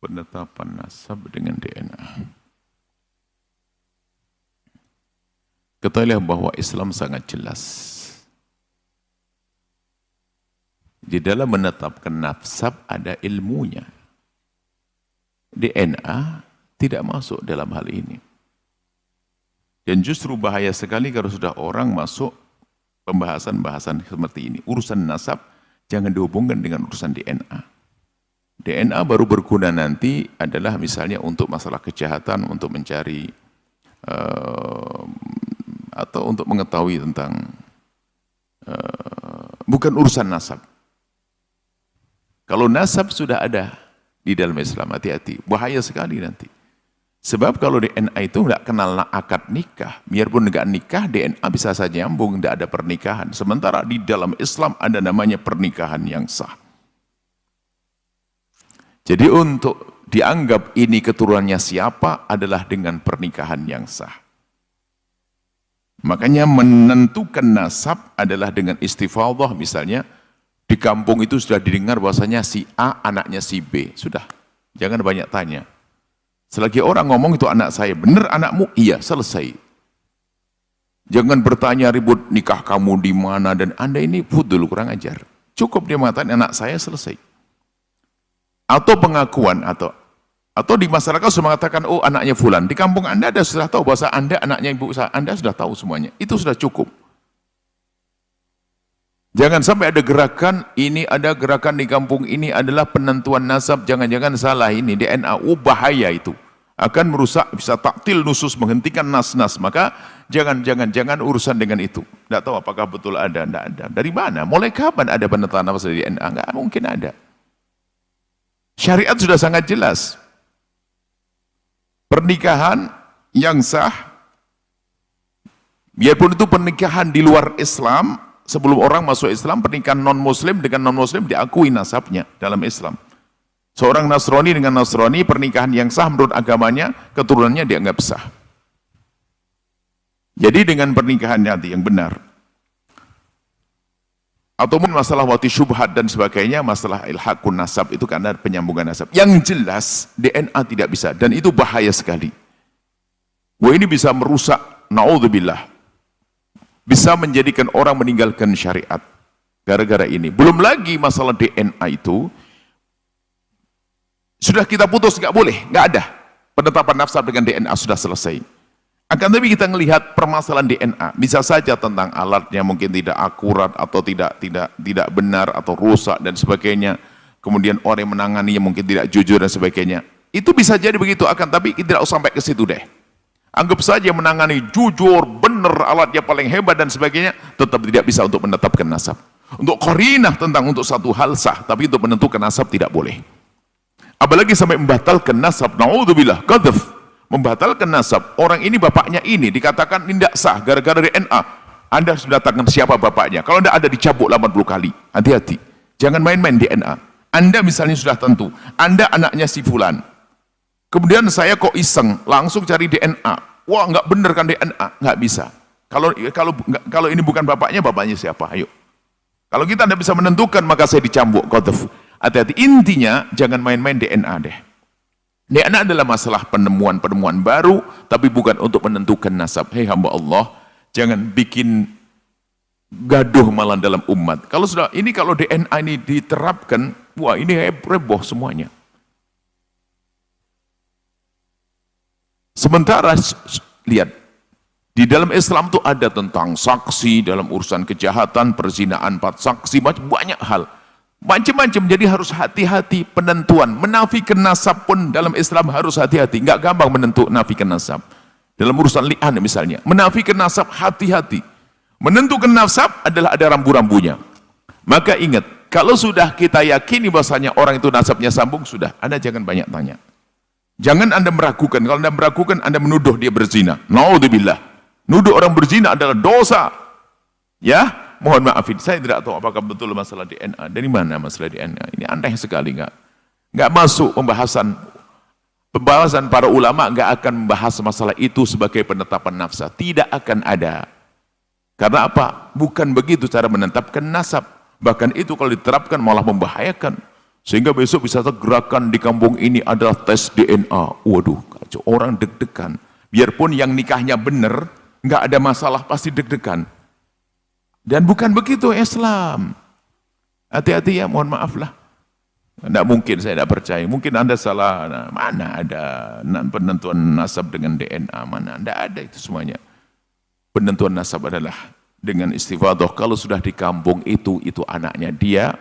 penetapan nasab dengan DNA. Ketahuilah bahwa Islam sangat jelas. Di dalam menetapkan nasab ada ilmunya. DNA tidak masuk dalam hal ini. Dan justru bahaya sekali kalau sudah orang masuk pembahasan-bahasan seperti ini. Urusan nasab jangan dihubungkan dengan urusan DNA. DNA baru berguna nanti adalah misalnya untuk masalah kejahatan, untuk mencari atau untuk mengetahui tentang bukan urusan nasab. Kalau nasab sudah ada di dalam Islam, hati-hati, bahaya sekali nanti. Sebab kalau DNA itu nggak kenal akad nikah, biarpun nggak nikah, DNA bisa saja nyambung, nggak ada pernikahan. Sementara di dalam Islam ada namanya pernikahan yang sah. Jadi untuk dianggap ini keturunannya siapa adalah dengan pernikahan yang sah. Makanya menentukan nasab adalah dengan istifadhah, misalnya di kampung itu sudah didengar bahwasanya si A anaknya si B, sudah, jangan banyak tanya. Selagi orang ngomong itu anak saya, benar anakmu? Iya, selesai. Jangan bertanya ribut nikah kamu di mana dan Anda ini fudul, kurang ajar. Cukup dia mengatakan anak saya, selesai. Atau pengakuan atau di masyarakat sudah mengatakan oh anaknya fulan. Di kampung Anda sudah tahu bahwa Anda anaknya ibu Anda, sudah tahu semuanya. Itu sudah cukup. Jangan sampai ada gerakan, ini ada gerakan di kampung ini adalah penentuan nasab, jangan-jangan salah ini, DNA, bahaya itu. Akan merusak, bisa taktil nusus, menghentikan nas-nas, maka jangan urusan dengan itu. Tidak tahu apakah betul ada, tidak ada. Dari mana? Mulai kapan ada penentuan nasab dari DNA? Enggak mungkin ada. Syariat sudah sangat jelas. Pernikahan yang sah, biarpun itu pernikahan di luar Islam, sebelum orang masuk Islam, pernikahan non-muslim dengan non-muslim diakui nasabnya dalam Islam. Seorang Nasrani dengan Nasrani, pernikahan yang sah menurut agamanya, keturunannya dianggap sah. Jadi dengan pernikahan nanti yang benar. Ataupun masalah wati syubhat dan sebagainya, masalah ilhaqun nasab, itu karena penyambungan nasab. Yang jelas, DNA tidak bisa, dan itu bahaya sekali. Wah, ini bisa merusak, na'udzubillah, bisa menjadikan orang meninggalkan syariat gara-gara ini. Belum lagi masalah DNA itu sudah kita putus, nggak boleh, nggak ada penetapan nasab dengan DNA, sudah selesai. Akan tapi kita melihat permasalahan DNA, bisa saja tentang alatnya mungkin tidak akurat atau tidak benar atau rusak dan sebagainya. Kemudian orang yang menanganinya mungkin tidak jujur dan sebagainya. Itu bisa jadi begitu, akan tapi tidak usah sampai ke situ deh. Anggap saja menangani jujur, benar, alatnya paling hebat dan sebagainya, tetap tidak bisa untuk menetapkan nasab. Untuk qarinah tentang untuk satu hal sah, tapi untuk menentukan nasab tidak boleh. Apalagi sampai membatalkan nasab, na'udzubillah, qadhaf, membatalkan nasab. Orang ini bapaknya ini, dikatakan tidak sah gara-gara DNA. Anda sudah datangkan siapa bapaknya. Kalau tidak ada dicabut 80 kali. Hati-hati. Jangan main-main DNA. Anda misalnya sudah tentu, Anda anaknya si fulan. Kemudian saya kok iseng, langsung cari DNA. Wah, nggak bener kan DNA? Nggak bisa. Kalau ini bukan bapaknya siapa? Ayo. Kalau kita tidak bisa menentukan, maka saya dicambuk. Qadhaf. Hati-hati. Intinya, jangan main-main DNA deh. DNA adalah masalah penemuan baru, tapi bukan untuk menentukan nasab. Hei hamba Allah, jangan bikin gaduh malah dalam umat. Kalau DNA ini diterapkan, wah ini heboh semuanya. Sementara, lihat, di dalam Islam itu ada tentang saksi dalam urusan kejahatan, perzinahan, 4 saksi, banyak hal. Macam-macam, jadi harus hati-hati penentuan. Menafikan nasab pun dalam Islam harus hati-hati. Nggak gampang menafikan nasab. Dalam urusan li'an misalnya, menafikan nasab hati-hati. Menentukan nasab adalah ada rambu-rambunya. Maka ingat, kalau sudah kita yakini bahasanya orang itu nasabnya sambung, sudah, Anda jangan banyak tanya. Jangan Anda meragukan. Kalau Anda meragukan, Anda menuduh dia berzina. Na'udzubillah. Nuduh orang berzina adalah dosa. Ya, mohon maafin, saya tidak tahu apakah betul masalah DNA. Dari mana masalah DNA? Ini aneh sekali, nggak masuk pembahasan para ulama nggak akan membahas masalah itu sebagai penetapan nasab. Tidak akan ada. Karena apa? Bukan begitu cara menetapkan nasab. Bahkan itu kalau diterapkan malah membahayakan. Sehingga besok bisa gerakan di kampung ini adalah tes DNA. Waduh, kacau. Orang deg-degan. Biarpun yang nikahnya benar, nggak ada masalah, pasti deg-degan. Dan bukan begitu Islam. Hati-hati ya, mohon maaf lah. Nggak mungkin, saya tidak percaya. Mungkin Anda salah. Nah, mana ada penentuan nasab dengan DNA? Mana? Nggak ada itu semuanya. Penentuan nasab adalah dengan istifadah. Kalau sudah di kampung itu anaknya dia,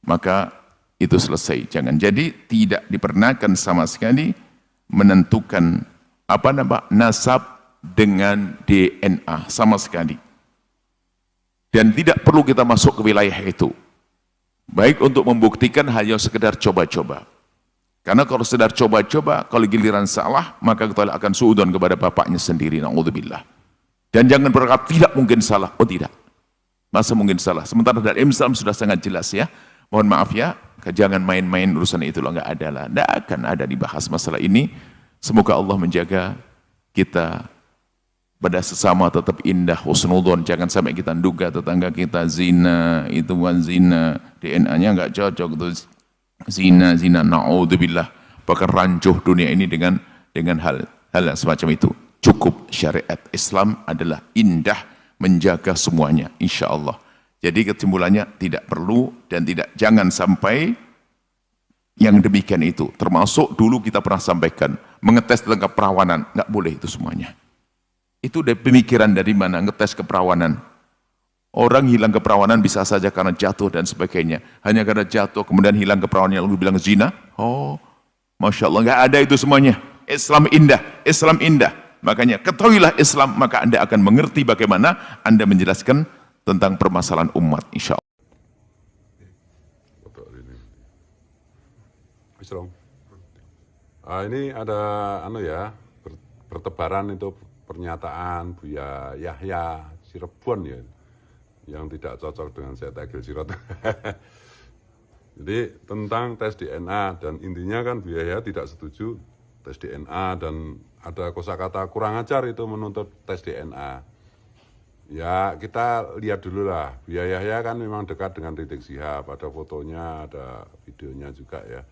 maka itu selesai. Jangan. Jadi tidak diperkenankan sama sekali menentukan nasab dengan DNA sama sekali. Dan tidak perlu kita masuk ke wilayah itu. Baik untuk membuktikan hanya sekedar coba-coba. Karena kalau sekedar coba-coba, kalau giliran salah, maka kita akan suudon kepada bapaknya sendiri. Na'udzubillah. Dan jangan berkata tidak mungkin salah. Oh tidak. Masa mungkin salah? Sementara dari Islam sudah sangat jelas ya. Mohon maaf ya, jangan main-main urusan itu lah, nggak ada lah. Nggak akan ada dibahas masalah ini. Semoga Allah menjaga kita pada sesama tetap indah, husnudon. Jangan sampai kita duga tetangga kita zina, itu bukan zina, DNA-nya nggak cocok, itu zina, na'udzubillah. Bahkan rancuh dunia ini dengan hal yang semacam itu. Cukup syariat Islam adalah indah, menjaga semuanya, insya Allah. Jadi kesimpulannya tidak perlu dan jangan sampai yang demikian itu. Termasuk dulu kita pernah sampaikan, mengetes tentang keperawanan, nggak boleh itu semuanya. Itu dari pemikiran dari mana, ngetes keperawanan. Orang hilang keperawanan bisa saja karena jatuh dan sebagainya. Hanya karena jatuh, kemudian hilang keperawanannya, lalu bilang zina. Oh, Masya Allah, nggak ada itu semuanya. Islam indah, Islam indah. Makanya ketahuilah Islam, maka Anda akan mengerti bagaimana Anda menjelaskan tentang permasalahan umat, insya Allah. Ini ada bertebaran itu pernyataan Buya Yahya Cirebon ya, yang tidak cocok dengan Syed Agil Sirot. Jadi tentang tes DNA, dan intinya kan Buya Yahya tidak setuju tes DNA, dan ada kosakata kurang ajar itu menuntut tes DNA. Ya kita lihat dulu lah, Buya Yahya kan memang dekat dengan Rizik Syihab, ada fotonya, ada videonya juga ya.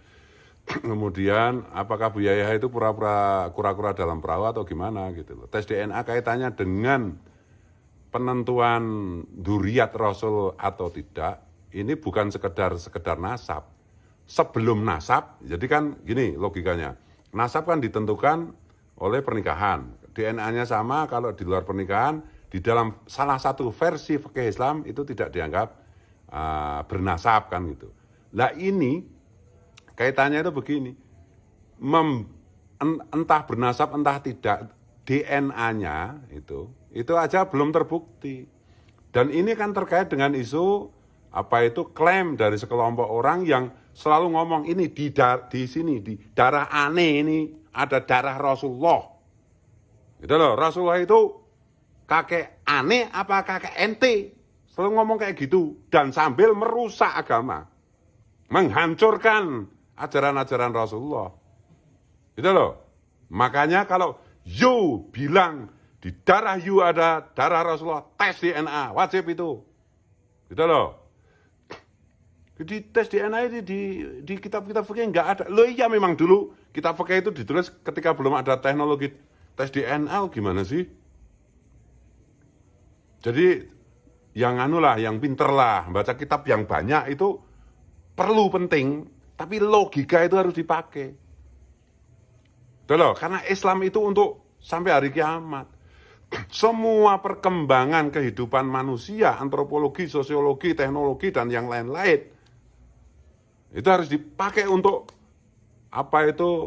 Kemudian apakah Buya Yahya itu kura-kura dalam perahu atau gimana gitu loh. Tes DNA kaitannya dengan penentuan dzurriyyat Rasul atau tidak, ini bukan sekedar nasab. Sebelum nasab, jadi kan gini logikanya, nasab kan ditentukan oleh pernikahan. DNA-nya sama, kalau di luar pernikahan, di dalam salah satu versi fikih Islam itu tidak dianggap bernasab kan gitu. Lah ini kaitannya itu begini, entah bernasab entah tidak, DNA-nya itu aja belum terbukti. Dan ini kan terkait dengan isu klaim dari sekelompok orang yang selalu ngomong ini di sini di darah aneh ini ada darah Rasulullah. Gitu loh, Rasulullah itu kakek aneh apa kakek ente? Selalu ngomong kayak gitu, dan sambil merusak agama, menghancurkan ajaran-ajaran Rasulullah. Gitu loh. Makanya kalau you bilang di darah you ada darah Rasulullah, tes DNA, wajib itu. Gitu loh. Jadi tes DNA ini di kitab-kitab fikih nggak ada. Loh iya memang dulu kitab fikih itu ditulis ketika belum ada teknologi tes DNA, gimana sih? Jadi yang yang pinter lah, baca kitab yang banyak itu perlu penting, tapi logika itu harus dipakai. Tuh loh, karena Islam itu untuk sampai hari kiamat. Semua perkembangan kehidupan manusia, antropologi, sosiologi, teknologi, dan yang lain-lain, itu harus dipakai untuk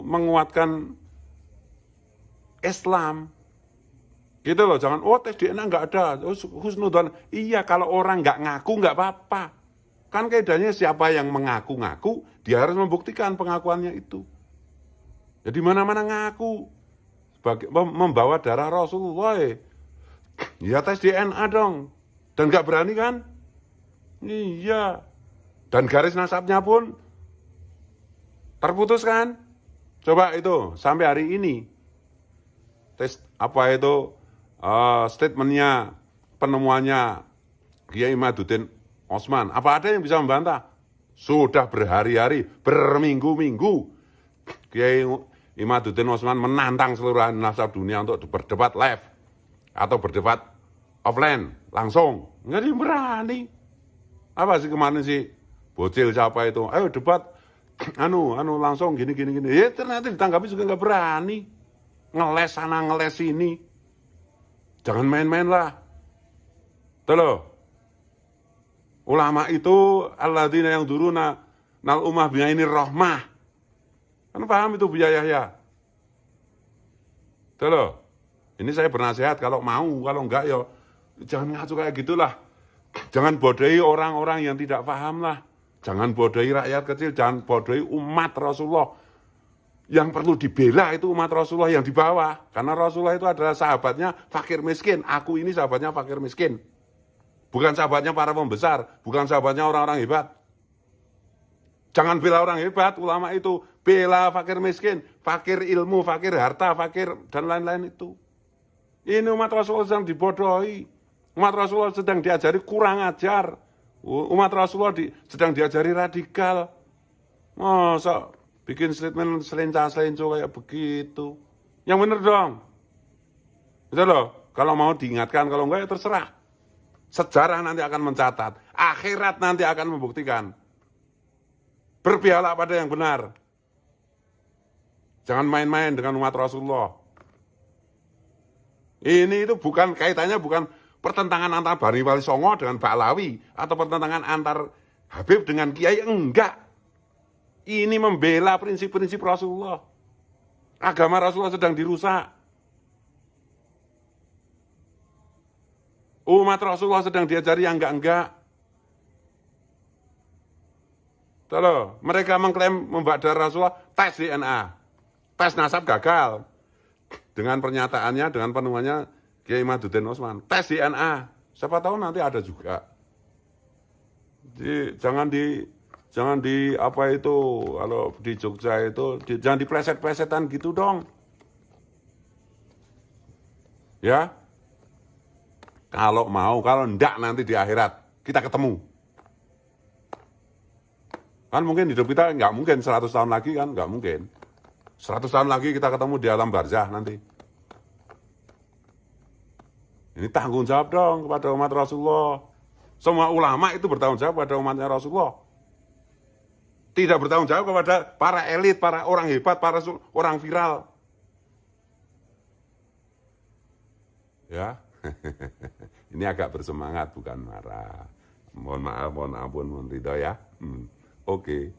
menguatkan Islam. Gitu loh, jangan tes DNA nggak ada, husnudzon. Iya, kalau orang nggak ngaku nggak apa-apa. Kan kaidahnya siapa yang mengaku-ngaku, dia harus membuktikan pengakuannya itu. Jadi mana-mana ngaku membawa darah Rasulullah, ya tes DNA dong. Dan nggak berani kan? Iya. Dan garis nasabnya pun terputus kan? Coba itu sampai hari ini tes statementnya, penemuannya Kiai Imaduddin Osman, apa ada yang bisa membantah? Sudah berhari-hari, berminggu-minggu, Kiai Imaduddin Utsman menantang seluruh nafsah dunia untuk berdebat live atau berdebat offline langsung. Nggak ada yang berani. Apa sih kemarin sih bocil siapa itu? Ayo debat, langsung gini. Ya ternyata ditanggapi juga nggak berani. Ngeles sana ngeles sini. Jangan main-main lah. Tuh loh. Ulama itu alladzina yang duruna nal umah bi'ainir rahmah. Kan paham itu Bu Yahya? Tuh loh. Ini saya bernasihat kalau mau, kalau enggak ya jangan ngaco kayak gitulah. Jangan bodohi orang-orang yang tidak paham lah. Jangan bodohi rakyat kecil, jangan bodohi umat Rasulullah. Yang perlu dibela itu umat Rasulullah yang di bawah. Karena Rasulullah itu adalah sahabatnya fakir miskin. Aku ini sahabatnya fakir miskin. Bukan sahabatnya para pembesar, bukan sahabatnya orang-orang hebat. Jangan bela orang hebat, ulama itu. Bela fakir miskin, fakir ilmu, fakir harta, fakir dan lain-lain itu. Ini umat Rasulullah sedang dibodohi. Umat Rasulullah sedang diajari kurang ajar. Umat Rasulullah sedang diajari radikal. Masa bikin statement selencah-selenco kayak begitu. Yang bener dong. Gitu loh. Kalau mau diingatkan, kalau enggak ya terserah. Sejarah nanti akan mencatat. Akhirat nanti akan membuktikan. Berpihaklah pada yang benar. Jangan main-main dengan umat Rasulullah. Ini itu bukan kaitannya bukan pertentangan antara Bani Wali Songo dengan Ba'lawi atau pertentangan antar Habib dengan Kiai, enggak. Ini membela prinsip-prinsip Rasulullah. Agama Rasulullah sedang dirusak. Umat Rasulullah sedang diajari yang enggak-enggak. Tuh, mereka mengklaim membadar Rasulullah, tes DNA. Tes nasab gagal. Dengan pernyataannya, dengan penemuannya Kiai Imaduddin Utsman. Tes DNA. Siapa tahu nanti ada juga. Jadi, jangan di apa itu, kalau di Jogja itu, jangan dipleset-plesetan gitu dong. Ya. Kalau mau, kalau enggak nanti di akhirat kita ketemu. Kan mungkin hidup kita nggak mungkin 100 tahun lagi kan, nggak mungkin. 100 tahun lagi kita ketemu di alam barzah nanti. Ini tanggung jawab dong kepada umat Rasulullah. Semua ulama itu bertanggung jawab kepada umatnya Rasulullah. Tidak bertanggung jawab kepada para elit, para orang hebat, para orang viral. Ya. Ini agak bersemangat bukan marah. Mohon maaf, mohon ampun, mohon ridho ya. Oke.